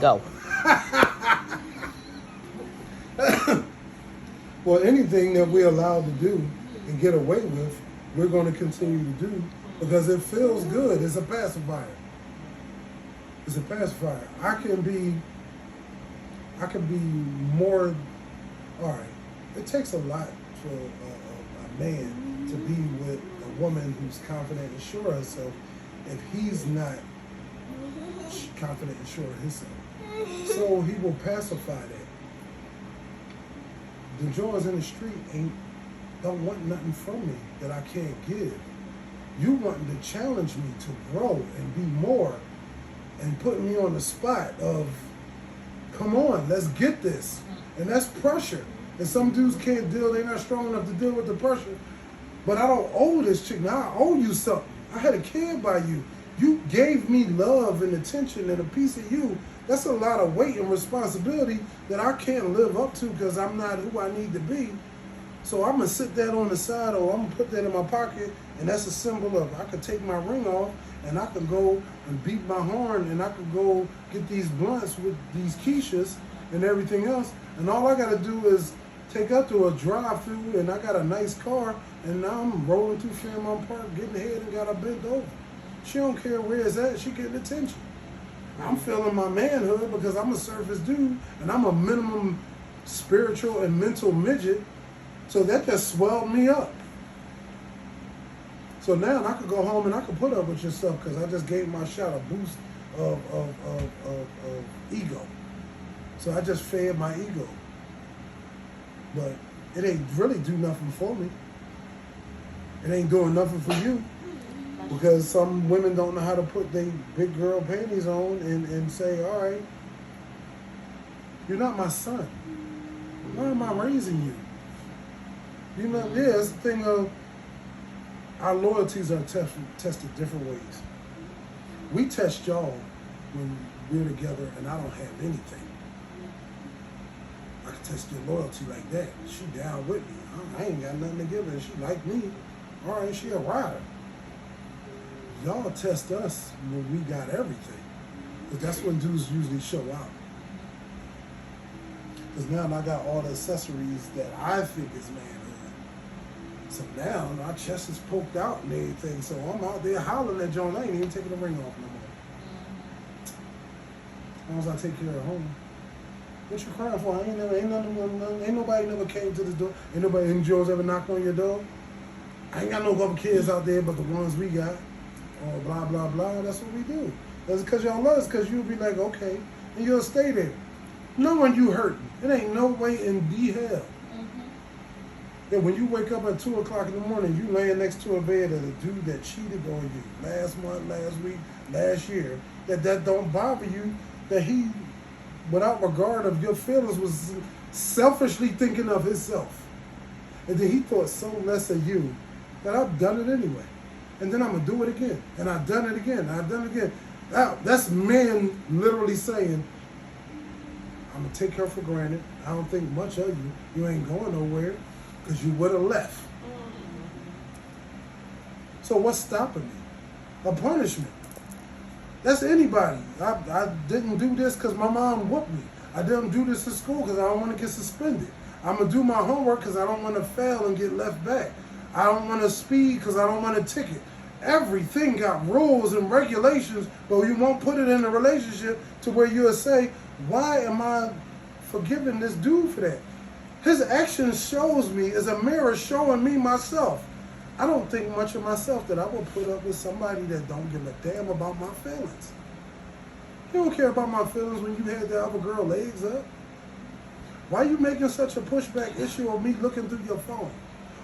Go. Well, anything that we're allowed to do and get away with, we're going to continue to do because it feels good. It's a pacifier. It's a pacifier. I can be more. All right. It takes a lot for a man to be with a woman who's confident and sure of herself if he's not confident and sure of himself. So he will pacify that. The joys in the street don't want nothing from me that I can't give. You wanting to challenge me to grow and be more and put me on the spot of, come on, let's get this. And that's pressure. And some dudes can't deal, they're not strong enough to deal with the pressure. But I don't owe this chick. Now I owe you something. I had a kid by you. You gave me love and attention and a piece of you. That's a lot of weight and responsibility that I can't live up to because I'm not who I need to be. So I'm going to sit that on the side or I'm going to put that in my pocket, and that's a symbol of I could take my ring off and I could go and beat my horn and I could go get these blunts with these quiches and everything else. And all I got to do is take her to a drive-through and I got a nice car and now I'm rolling through Fairmont Park, getting ahead and got her bent over. She don't care where it's at, she getting attention. I'm feeling my manhood because I'm a surface dude and I'm a minimum spiritual and mental midget. So that just swelled me up. So now I could go home and I could put up with your stuff because I just gave my shot a boost of ego. So I just fed my ego. But it ain't really do nothing for me. It ain't doing nothing for you. Because some women don't know how to put their big girl panties on and say, all right, you're not my son. Why am I raising you? You know, yeah, it's the thing of our loyalties are tested different ways. We test y'all when we're together and I don't have anything. I can test your loyalty like that. She down with me. I ain't got nothing to give her. She like me. All right, she a rider. Y'all test us when we got everything. Because that's when dudes usually show out. Because now I got all the accessories that I think is manhood. So now my chest is poked out and everything. So I'm out there hollering at John. I ain't even taking the ring off no more. As long as I take care of home. What you crying for? Ain't nobody never came to the door. Ain't nobody in Joe's ever knocked on your door. I ain't got no other kids out there but the ones we got. Or blah, blah, blah. That's what we do. That's because y'all love us, because you'll be like, okay, and you'll stay there. Knowing you hurting. It ain't no way in the hell. That when you wake up at 2 o'clock in the morning, you laying next to a bed of a dude that cheated on you last month, last week, last year, that don't bother you, that he, without regard of your feelings, was selfishly thinking of himself. And then he thought so less of you that I've done it anyway. And then I'm going to do it again. And I've done it again. I've done it again. Now, that's men literally saying, I'm going to take her for granted. I don't think much of you. You ain't going nowhere because you would have left. So what's stopping me? A punishment. That's anybody. I didn't do this because my mom whooped me. I didn't do this in school because I don't want to get suspended. I'm going to do my homework because I don't want to fail and get left back. I don't want to speed because I don't want a ticket. Everything got rules and regulations, but you won't put it in a relationship to where you'll say, why am I forgiving this dude for that? His actions shows me, is a mirror showing me myself. I don't think much of myself that I will put up with somebody that don't give a damn about my feelings. You don't care about my feelings when you had the other girl legs up. Why are you making such a pushback issue of me looking through your phone?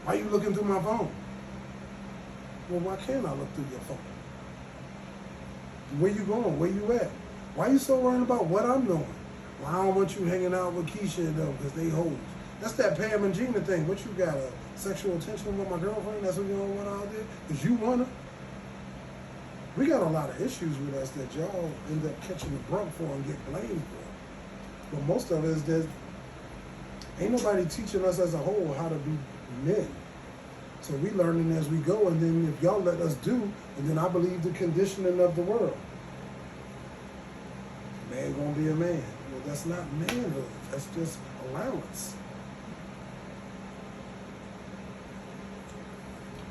Why are you looking through my phone? Well, why can't I look through your phone? Where you going? Where you at? Why are you so worried about what I'm doing? Well, I don't want you hanging out with Keisha and them because they hoes. That's that Pam and Gina thing. What you got, a sexual tension with my girlfriend? That's what you don't want out there? Because you want her? We got a lot of issues with us that y'all end up catching the brunt for and get blamed for. But most of it is that ain't nobody teaching us as a whole how to be men. So we learning as we go, and then if y'all let us do, and then I believe the conditioning of the world. ain't gonna be a man. Well, that's not manhood. That's just allowance.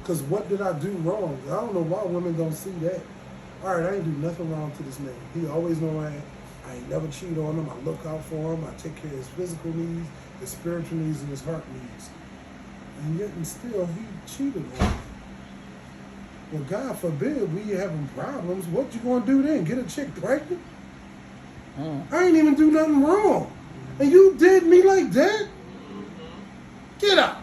Because what did I do wrong? I don't know why women don't see that. All right, I ain't do nothing wrong to this man. He always know I ain't never cheat on him. I look out for him. I take care of his physical needs, his spiritual needs, and his heart needs. And yet and still, he cheated on me. Well, God forbid we having problems. What you gonna do then? Get a chick pregnant? I ain't even do nothing wrong. And you did me like that? Get out.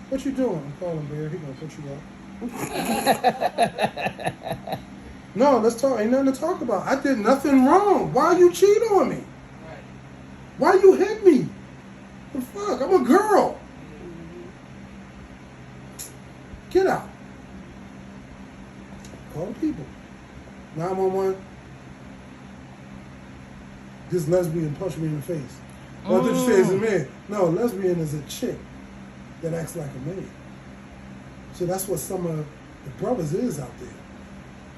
What you doing? I'm calling Bear. He gonna put you up. No, let's talk. Ain't nothing to talk about. I did nothing wrong. Why you cheat on me? Why you hit me? The fuck? I'm a girl. Get out. Call the people. 911. This lesbian punched me in the face. Well, I thought you said it's a man. No, lesbian is a chick that acts like a man. So that's what some of the brothers is out there.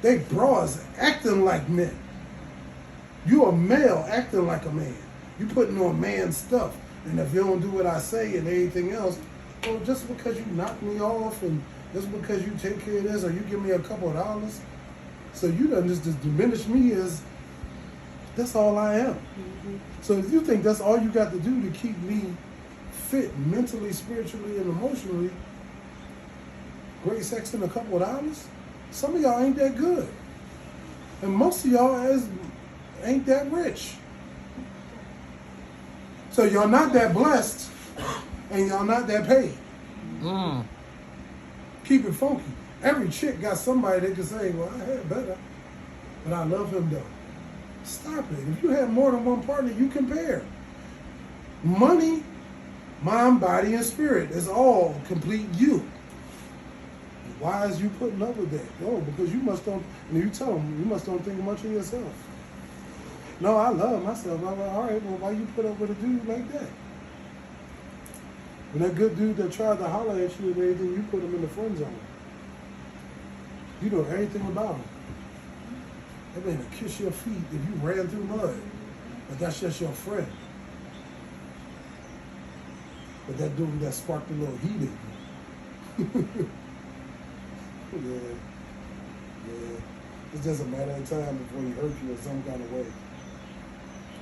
They bras acting like men. You a male acting like a man. You putting on man stuff. And if you don't do what I say and anything else, well, just because you knock me off and just because you take care of this or you give me a couple of dollars, so you done just diminish me as that's all I am. So if you think that's all you got to do to keep me fit mentally, spiritually, and emotionally, great sex and a couple of dollars, some of y'all ain't that good. And most of y'all ain't that rich. So y'all not that blessed and y'all not that paid. Keep it funky. Every chick got somebody that can say, well, I had better, but I love him though. Stop it. If you have more than one partner, you compare. Money, mind, body, and spirit is all complete you. Why is you putting up with that? Oh, because you must don't, and you tell them, you must don't think much of yourself. No, I love myself. I'm like, all right, well, why you put up with a dude like that? When that good dude that tried to holler at you and everything, you put him in the friend zone. You know everything about him. That man would kiss your feet if you ran through mud. But that's just your friend. But that dude that sparked a little heat in you. Yeah. It's just a matter of time before he hurt you in some kind of way.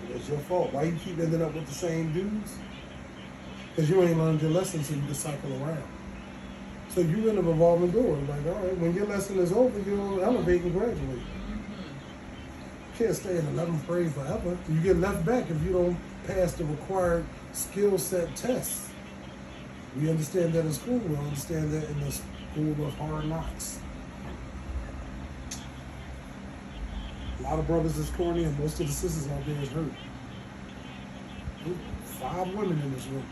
And it's your fault. Why you keep ending up with the same dudes? Because you ain't learned your lesson, so you can cycle around. So you in a revolving door. Like, all right, when your lesson is over, you'll elevate and graduate. You can't stay in 11th grade forever. You get left back if you don't pass the required skill set tests. We understand that in school. We understand that in the school of hard knocks. A lot of brothers is corny, and most of the sisters out there is hurt. 5 women in this room.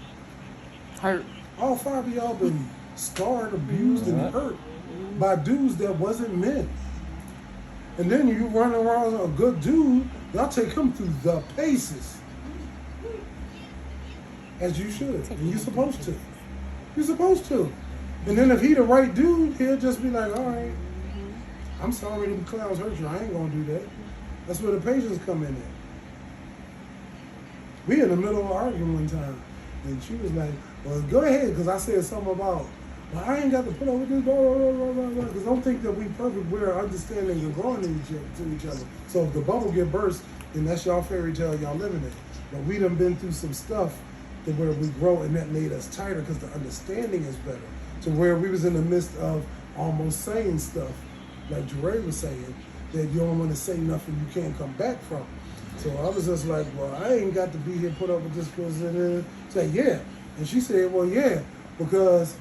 Hurt. All 5 of y'all been scarred, abused, and hurt by dudes that wasn't men. And then you run around a good dude, y'all take him through the paces. As you should. And you're supposed to. You're supposed to. And then if he the right dude, he'll just be like, all right, I'm sorry them clowns hurt you. I ain't gonna do that. That's where the patience come in at. We in the middle of an argument one time. And she was like, well, go ahead, because I said something about, well, I ain't got to put up with this, blah, blah, blah, blah, blah. Because don't think that we perfect. We're understanding and growing to each other. So if the bubble get burst, then that's y'all fairy tale y'all living in. But we done been through some stuff to where we grow, and that made us tighter because the understanding is better. To where we was in the midst of almost saying stuff, like Jeray was saying, that you don't want to say nothing you can't come back from. So I was just like, well, I ain't got to be here put up with this person. Say, yeah. And she said, well, yeah, because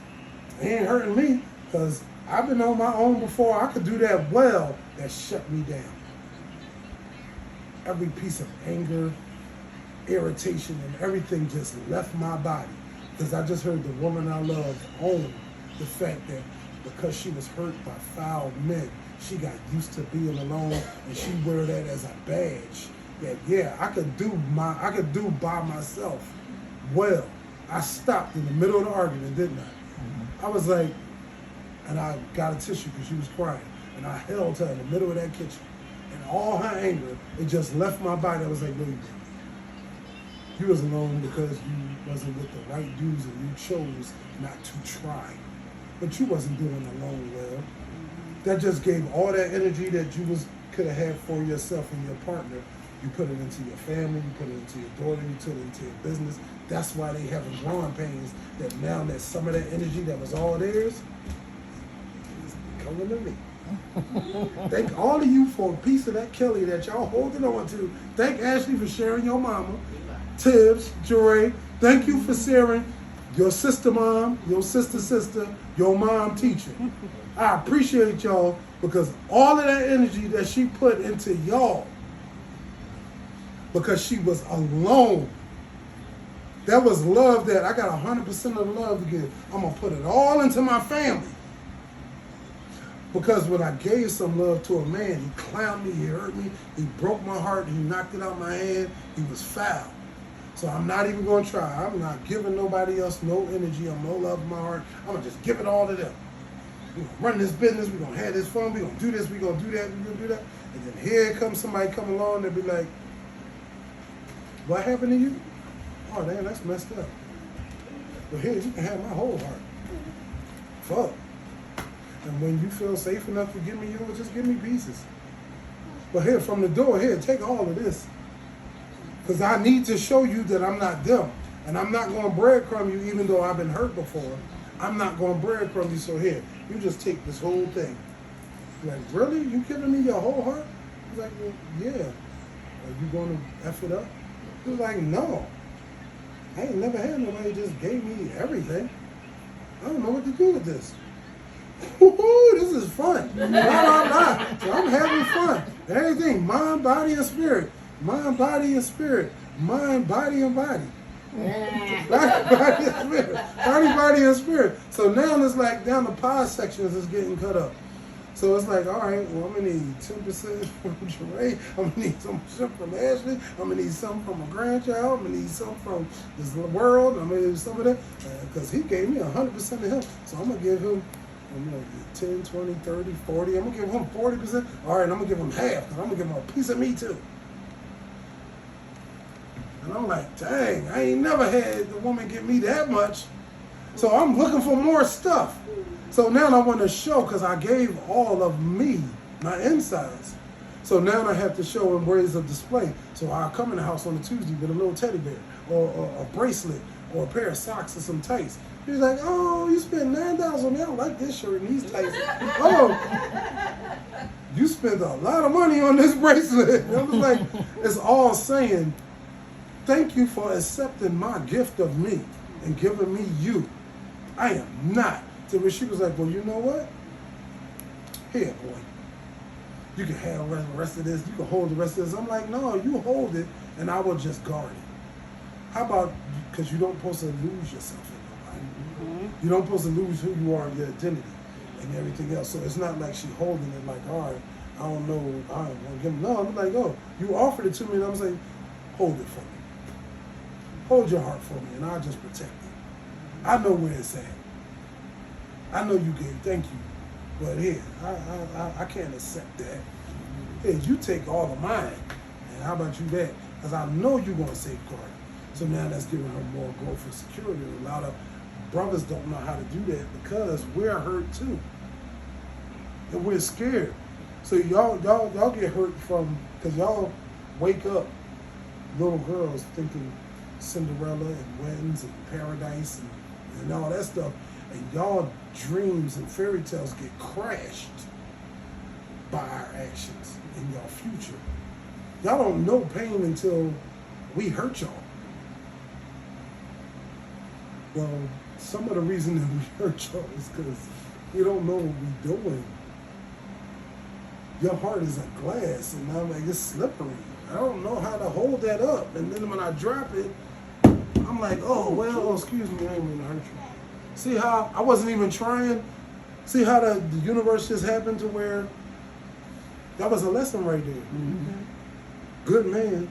it ain't hurting me, because I've been on my own before. I could do that well. That shut me down. Every piece of anger, irritation, and everything just left my body. Because I just heard the woman I love own the fact that because she was hurt by foul men, she got used to being alone, and she wear that as a badge. That yeah, I could do by myself. Well, I stopped in the middle of the argument, didn't I? I was like, and I got a tissue because she was crying, and I held her in the middle of that kitchen, and all her anger, it just left my body. I was like, no, you didn't. You was alone because you wasn't with the right dudes and you chose not to try. But you wasn't doing alone well. That just gave all that energy that you could have had for yourself and your partner. You put it into your family, you put it into your daughter, you put it into your business. That's why they having growing pains, that now that some of that energy that was all theirs is coming to me. Thank all of you for a piece of that Kelly that y'all holding on to. Thank Ashley for sharing your mama. Tibbs, Jeray, thank you for sharing your sister mom, your sister, your mom teacher. I appreciate y'all because all of that energy that she put into y'all, because she was alone. That was love that I got 100% of the love to give. I'm going to put it all into my family. Because when I gave some love to a man, he clowned me, he hurt me, he broke my heart, he knocked it out my hand, he was foul. So I'm not even going to try. I'm not giving nobody else no energy, no love in my heart. I'm going to just give it all to them. We're going to run this business, we're going to have this fun, we're going to do this, we're going to do that, we're going to do that. And then here comes somebody come along and be like, what happened to you? Oh, damn, that's messed up. But here, you can have my whole heart. Fuck. And when you feel safe enough to give me yours, just give me pieces. But here, from the door, here, take all of this. Because I need to show you that I'm not them. And I'm not going to breadcrumb you even though I've been hurt before. I'm not going to breadcrumb you, so here, you just take this whole thing. Like, really? You giving me your whole heart? He's like, well, yeah. Are you going to F it up? He was like, no. I ain't never had nobody just gave me everything. I don't know what to do with this. Woo-hoo, this is fun. Blah, blah, blah. So I'm having fun. Everything, mind, body, and spirit. Mind, body, and spirit. Mind, body, and body. Body, and spirit. Body, and spirit. So now it's like down the pie sections is getting cut up. So it's like, all right, well, I'm going to need 10% from Jeray. I'm going to need some from Ashley. I'm going to need some from my grandchild. I'm going to need some from this world. I'm going to need some of that. Because he gave me 100% of him. So I'm going to give him 10, 20, 30, 40. I'm going to give him 40%. All right, I'm going to give him half. Because I'm going to give him a piece of me, too. And I'm like, dang, I ain't never had the woman give me that much. So I'm looking for more stuff. So now I want to show, because I gave all of me, my insides. So now I have to show in ways of display. So I'll come in the house on a Tuesday with a little teddy bear, or a bracelet, or a pair of socks and some tights. He's like, oh, you spent $9 on me. I don't like this shirt and these tights. Oh, you spent a lot of money on this bracelet. And I was like, it's all saying, thank you for accepting my gift of me and giving me you. I am not. So when she was like, well, you know what? Here, boy. You can have the rest of this. You can hold the rest of this. I'm like, no, you hold it, and I will just guard it. How about, because you don't supposed to lose yourself in nobody. Mm-hmm. You don't supposed to lose who you are, your identity, and everything else. So it's not like she holding it like, all right, I don't know, I don't want to give them. No, I'm like, oh, you offered it to me, and I'm saying, hold it for me. Hold your heart for me, and I'll just protect it. I know where it's at. I know you gave, thank you, but here, I can't accept that. Hey, you take all of mine, and how about you that? Because I know you're going to safeguard it. So now that's giving her more growth and security. A lot of brothers don't know how to do that because we're hurt too, and we're scared. So y'all get hurt from, because y'all wake up little girls thinking Cinderella and Winds and Paradise and all that stuff. And y'all dreams and fairy tales get crashed by our actions in y'all future. Y'all don't know pain until we hurt y'all. Well, some of the reason that we hurt y'all is because we don't know what we're doing. Your heart is a glass, and I'm like, it's slippery. I don't know how to hold that up. And then when I drop it, I'm like, oh, well, oh, excuse me, I didn't mean to hurt you. See how I wasn't even trying? See how the universe just happened to where that was a lesson right there. Mm-hmm. Good man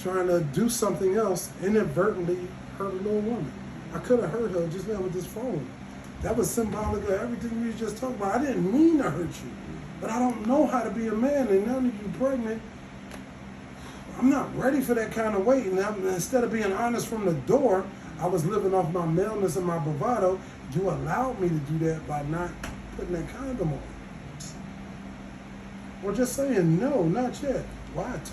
trying to do something else inadvertently hurt a little woman. I could have hurt her just now with this phone. That was symbolic of everything we just talked about. I didn't mean to hurt you. but I don't know how to be a man, and now that you're pregnant, I'm not ready for that kind of weight. And instead of being honest from the door, I was living off my maleness and my bravado. You allowed me to do that by not putting that condom on. Or just saying, no, not yet. Why? Touch